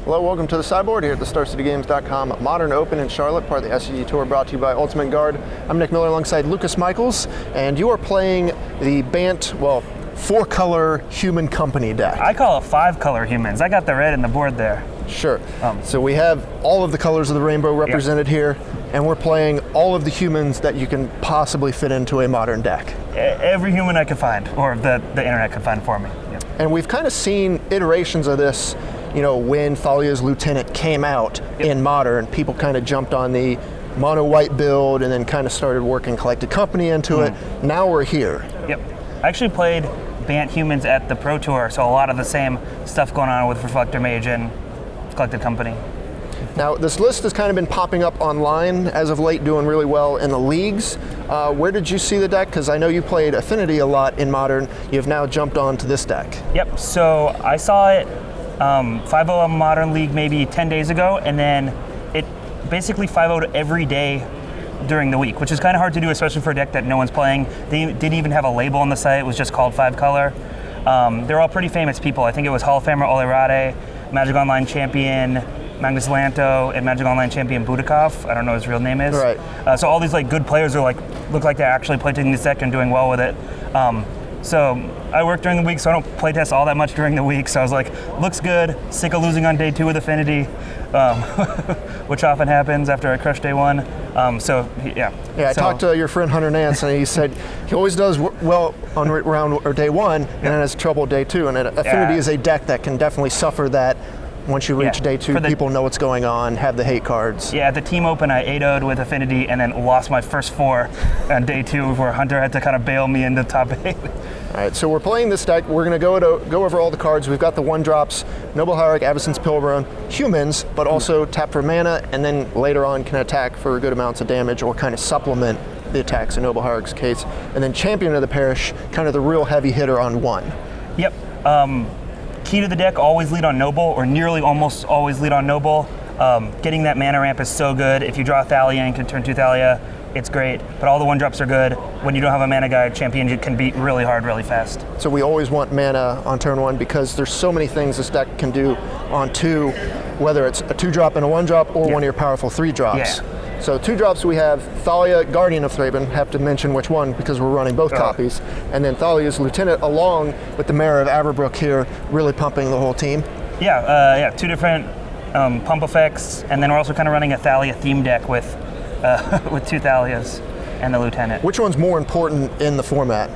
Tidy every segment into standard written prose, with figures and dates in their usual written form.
Hello, welcome to the sideboard here at the StarCityGames.com Modern Open in Charlotte, part of the SCG Tour, brought to you by Ultimate Guard. I'm Nick Miller alongside Lucas Michaels, and you are playing the Bant, well, 4-color Human Company deck. I call it 5-color humans. I got the red in the board there. Sure. So we have all of the colors of the rainbow represented here, and we're playing all of the humans that you can possibly fit into a modern deck. Every human I could find, or the internet could find for me. Yep. And we've kind of seen iterations of this. You know, when Thalia's Lieutenant came out in Modern, people kind of jumped on the mono white build and then kind of started working Collected Company into it. Now we're here. Yep. I actually played Bant humans at the Pro Tour, so a lot of the same stuff going on with Reflector Mage and Collected Company. Now, this list has kind of been popping up online as of late, doing really well in the leagues. Where did you see the deck? Because I know you played Affinity a lot in Modern. You've now jumped onto this deck. Yep, so I saw it 5-0 Modern League maybe 10 days ago, and then it basically 5-0'd every day during the week, which is kind of hard to do, especially for a deck that no one's playing. They didn't even have a label on the site. It was just called 5-color. They're all pretty famous people. I think it was Hall of Famer Olerade, Magic Online champion Magnus Lanto, and Magic Online champion Budakov. I don't know what his real name is. Right. So all these like good players are look like they're actually playing this deck and doing well with it. So I work during the week, so I don't playtest all that much during the week. So I was like, looks good. Sick of losing on day 2 with Affinity, which often happens after I crush day 1. Yeah, I talked to your friend Hunter Nance, and he said he always does well on round or day 1, and then has trouble day 2. And Affinity is a deck that can definitely suffer that. Once you reach day 2, people know what's going on, have the hate cards. Yeah, at the team open, I 8-0'd with Affinity and then lost my first 4 on day 2, where Hunter had to kind of bail me into top 8. All right, so we're playing this deck. We're going to go over all the cards. We've got the 1-drops, Noble Hierarch, Avacyn's Pilbara, humans, but also tap for mana, and then later on can attack for good amounts of damage or kind of supplement the attacks in Noble Hierarch's case. And then Champion of the Parish, kind of the real heavy hitter on 1. Yep. Key to the deck, always lead on Noble, or nearly almost always lead on Noble. Getting that mana ramp is so good. If you draw Thalia and can turn 2 Thalia, it's great. But all the 1-drops are good. When you don't have a mana guide, Champion can beat really hard, really fast. So we always want mana on turn 1 because there's so many things this deck can do on 2, whether it's a 2-drop and a 1-drop or one of your powerful 3-drops. Yeah. So 2-drops we have Thalia, Guardian of Thraben, have to mention which one because we're running both copies, and then Thalia's Lieutenant along with the Mayor of Averbrook here, really pumping the whole team. Yeah, 2 different pump effects, and then we're also kind of running a Thalia theme deck with 2 Thalias and the Lieutenant. Which one's more important in the format?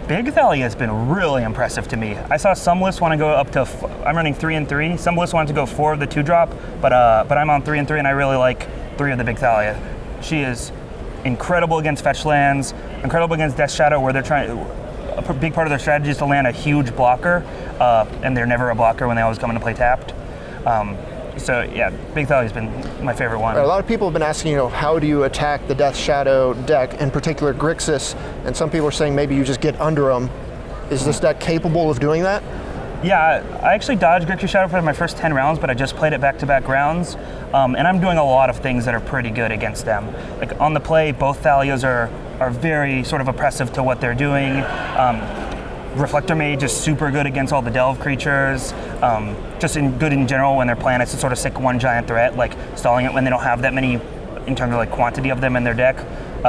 Big Thalia has been really impressive to me. I saw some lists want to go up to, I'm running 3 and 3. Some lists wanted to go 4 of the 2-drop, but I'm on 3 and 3, and I really like 3 of the Big Thalia. She is incredible against fetch lands, incredible against Death Shadow, where they're trying, a big part of their strategy is to land a huge blocker, and they're never a blocker when they always come in to play tapped. So yeah, Big Thalia's been my favorite one. A lot of people have been asking, how do you attack the Death Shadow deck, in particular Grixis, and some people are saying maybe you just get under them. Is this deck capable of doing that? Yeah, I actually dodged Grixis Shadow for my first 10 rounds, but I just played it back-to-back rounds, and I'm doing a lot of things that are pretty good against them. Like on the play, both Thalias are very sort of oppressive to what they're doing. Reflector Mage is super good against all the Delve creatures. Just good in general when they're planets to sort of sick one giant threat, like stalling it when they don't have that many in terms of like quantity of them in their deck,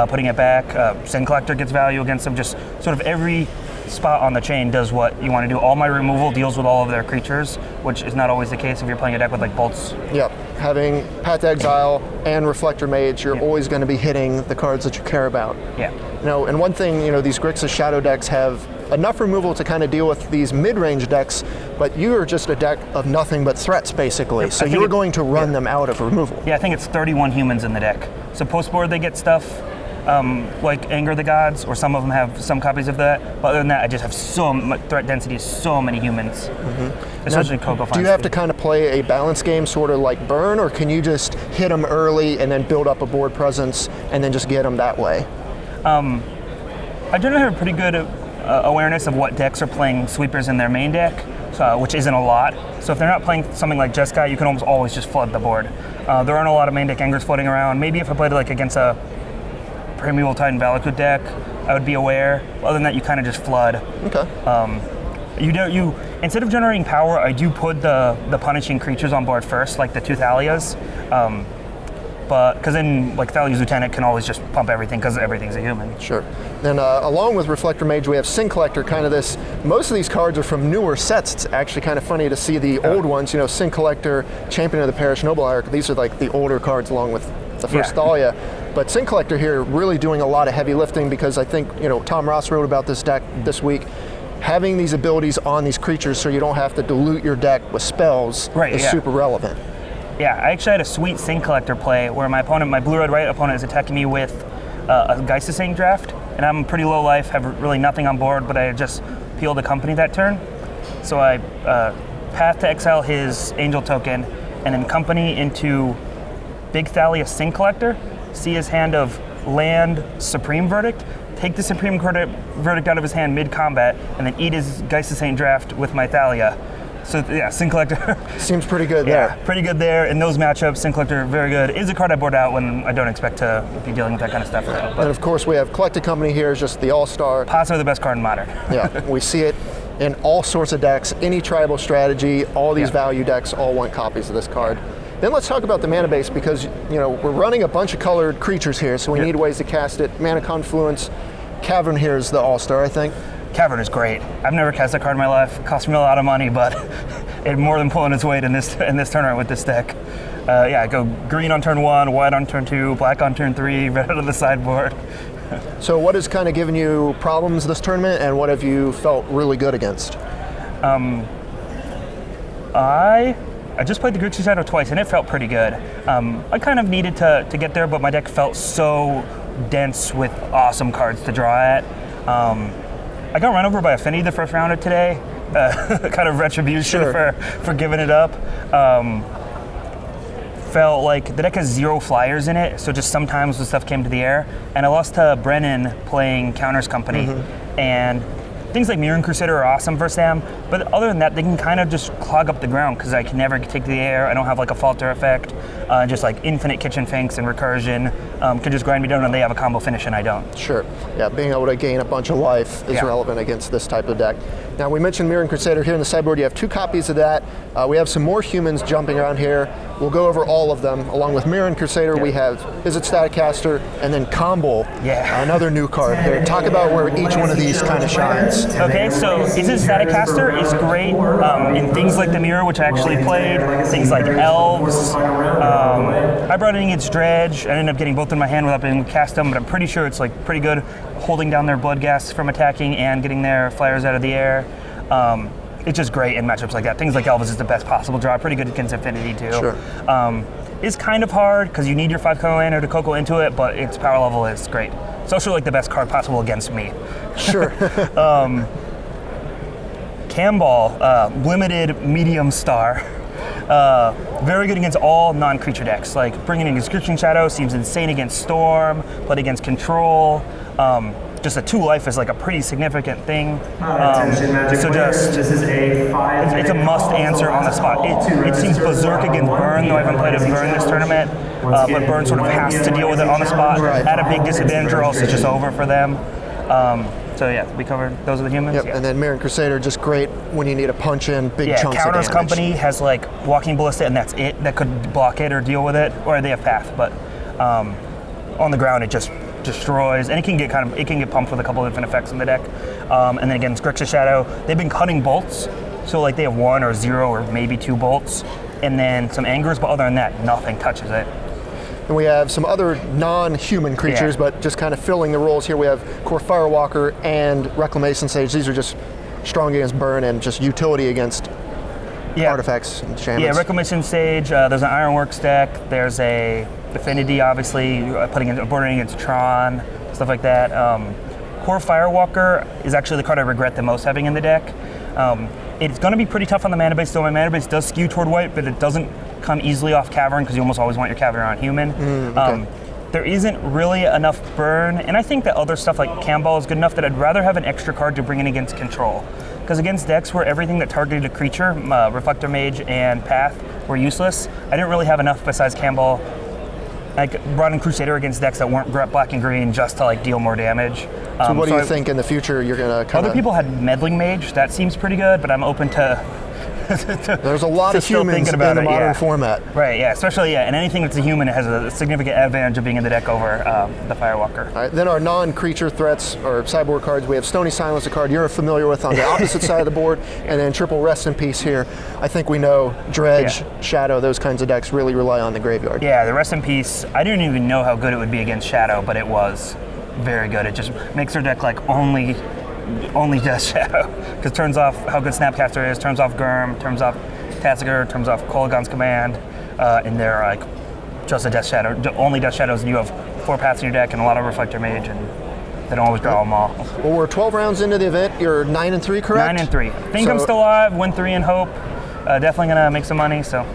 putting it back. Sin Collector gets value against them. Just sort of every spot on the chain does what you want to do. All my removal deals with all of their creatures, which is not always the case if you're playing a deck with like bolts. Yep. Having Path to Exile and Reflector Mage, you're always going to be hitting the cards that you care about. Yeah. And one thing, these Grixis Shadow decks have enough removal to kind of deal with these mid-range decks, but you are just a deck of nothing but threats, basically. Yep. So you're going to run them out of removal. Yeah, I think it's 31 humans in the deck. So post-board they get stuff like Anger the Gods, or some of them have some copies of that. But other than that, I just have so much threat density, so many humans. Especially Coco. Do you have to kind of play a balance game, sort of like Burn, or can you just hit them early and then build up a board presence and then just get them that way? I generally have a pretty good awareness of what decks are playing sweepers in their main deck, which isn't a lot. So if they're not playing something like Jeskai, you can almost always just flood the board. There aren't a lot of main deck Angers floating around. Maybe if I played like against a Primeval Titan Valakut deck, I would be aware. Other than that, you kind of just flood. Okay. You instead of generating power, I do put the punishing creatures on board first, like the 2 Thalias. But because then, like, Thalia's Lieutenant can always just pump everything because everything's a human. Sure. Then along with Reflector Mage, we have Sin Collector, kind of this, most of these cards are from newer sets. It's actually kind of funny to see the old ones, you know, Sin Collector, Champion of the Parish, Noble Hierarch. These are like the older cards along with the first Thalia. But Sin Collector here really doing a lot of heavy lifting, because I think, you know, Tom Ross wrote about this deck this week. Having these abilities on these creatures so you don't have to dilute your deck with spells is super relevant. Yeah, I actually had a sweet Sin Collector play where my opponent, my blue-red white opponent, is attacking me with a Geistesang draft, and I'm pretty low life, have really nothing on board, but I just peeled a company that turn. So I path to exile his Angel token, and then company into Big Thalia Sin Collector, see his hand of land Supreme Verdict, take the Supreme Verdict out of his hand mid-combat, and then eat his Geistesang draft with my Thalia. So yeah, Sin Collector. Seems pretty good there. Yeah, pretty good there. In those matchups, Sin Collector, very good. Is a card I board out when I don't expect to be dealing with that kind of stuff. And of course we have Collected Company here, is just the all-star. Possibly the best card in Modern. Yeah, we see it in all sorts of decks, any tribal strategy, all these value decks all want copies of this card. Then let's talk about the mana base, because, you know, we're running a bunch of colored creatures here, so we need ways to cast it. Mana Confluence, Cavern here is the all-star, I think. Cavern is great. I've never cast a card in my life. Cost me a lot of money, but it more than pulling its weight in this tournament with this deck. Yeah, go green on turn 1, white on turn 2, black on turn 3, red out of the sideboard. So what has kind of given you problems this tournament, and what have you felt really good against? I just played the Grixis Shadow twice, and it felt pretty good. I kind of needed to get there, but my deck felt so dense with awesome cards to draw at. I got run over by Affinity the first round of today, kind of retribution for giving it up. Felt like the deck has 0 flyers in it, so just sometimes the stuff came to the air. And I lost to Brennan playing Counters Company, and things like Mirren Crusader are awesome versus them, but other than that, they can kind of just clog up the ground because I can never take the air. I don't have like a falter effect, just like infinite Kitchen Finks and Recursion can just grind me down, and they have a combo finish and I don't. Sure, yeah, being able to gain a bunch of life is relevant against this type of deck. Now we mentioned Mirren Crusader here in the sideboard. You have 2 copies of that. We have some more humans jumping around here. We'll go over all of them. Along with Mirren Crusader, we have Izzet Staticaster, and then Combo, another new card here. Talk about where each one of these kind of shines. Okay, so Izzet Staticaster is great in things like the Mirror, which I actually played, things like Elves. I brought in its Dredge. I ended up getting both in my hand without being able to cast them, but I'm pretty sure it's like pretty good holding down their blood gas from attacking and getting their flyers out of the air. It's just great in matchups like that. Things like Elvis is the best possible draw. Pretty good against Affinity too. Sure. It's kind of hard because you need your 5-color land or to Coco into it, but its power level is great. It's also like the best card possible against me. Sure. Camball, limited medium star. Very good against all non-creature decks. Like bringing in Inscription Shadow seems insane against Storm, but against Control. Just a 2 life is like a pretty significant thing. So just it's a must answer on the spot. It seems berserk against Burn, though I haven't played a Burn this tournament. But Burn sort of has to deal with it on the spot at a big disadvantage, or else it's just over for them. So yeah, we covered those are the humans. Yep. And then Mirren Crusader, just great when you need a punch in big chunks of damage. Counters Company has like Walking Ballista, and that's it. That could block it or deal with it, or they have Path. But on the ground, it just destroys, and it can get pumped with a couple of different effects in the deck. And then again, Grixis Shadow, they've been cutting bolts, so like they have 1 or 0 or maybe 2 bolts, and then some angers, but other than that, nothing touches it. And we have some other non-human creatures, but just kind of filling the roles here. We have Core Firewalker and Reclamation Sage. These are just strong against Burn and just utility against artifacts and enchantments. Yeah, Reclamation Sage, there's an Ironworks deck, there's a Affinity, obviously, bordering against Tron, stuff like that. Core Firewalker is actually the card I regret the most having in the deck. It's going to be pretty tough on the mana base, though my mana base does skew toward white, but it doesn't come easily off Cavern because you almost always want your Cavern on human. There isn't really enough burn, and I think that other stuff like Camball is good enough that I'd rather have an extra card to bring in against control. Because against decks where everything that targeted a creature, Reflector Mage and Path, were useless, I didn't really have enough besides Camball like brought in Crusader against decks that weren't black and green just to like deal more damage. So what do you think in the future you're going to kind of... Other people had Meddling Mage. That seems pretty good, but I'm open to... There's a lot of humans in the modern format. Right, yeah, especially, and anything that's a human has a significant advantage of being in the deck over the Firewalker. All right, then our non-creature threats or sideboard cards, we have Stony Silence, a card you're familiar with on the opposite side of the board, and then triple Rest in Peace here. I think we know Dredge, Shadow, those kinds of decks really rely on the graveyard. Yeah, the Rest in Peace, I didn't even know how good it would be against Shadow, but it was very good. It just makes their deck like only Death Shadow, because turns off how good Snapcaster is, turns off Gurm, turns off Tatziger, turns off Kolaghan's Command, and they're like just a Death Shadow, only Death Shadows, and you have 4 paths in your deck and a lot of Reflector Mage, and they don't always draw them all. Well, we're 12 rounds into the event. You're 9-3, correct? 9-3. I think I'm still alive. Win 3 in hope. Definitely gonna make some money. So.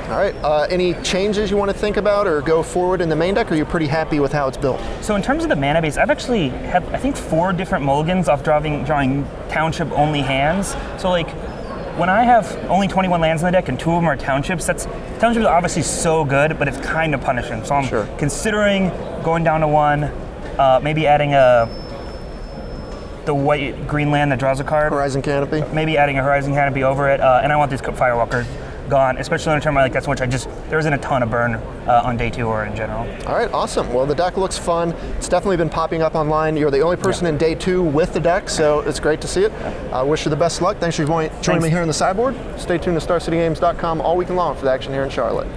All right. Any changes you want to think about or go forward in the main deck, or are you pretty happy with how it's built? So in terms of the mana base, I've actually had, I think, 4 different mulligans off drawing township-only hands. So like, when I have only 21 lands in the deck and 2 of them are townships, townships are obviously so good, but it's kind of punishing. So I'm considering going down to 1, maybe adding the white green land that draws a card. Horizon Canopy. Maybe adding a Horizon Canopy over it, and I want these Firewalkers gone, especially on a turn like that's which there isn't a ton of burn on day 2 or in general. All right, awesome. Well, the deck looks fun. It's definitely been popping up online. You're the only person in day 2 with the deck, so it's great to see it. I wish you the best of luck. Thanks for joining me here in the sideboard. Stay tuned to StarCityGames.com all weekend long for the action here in Charlotte.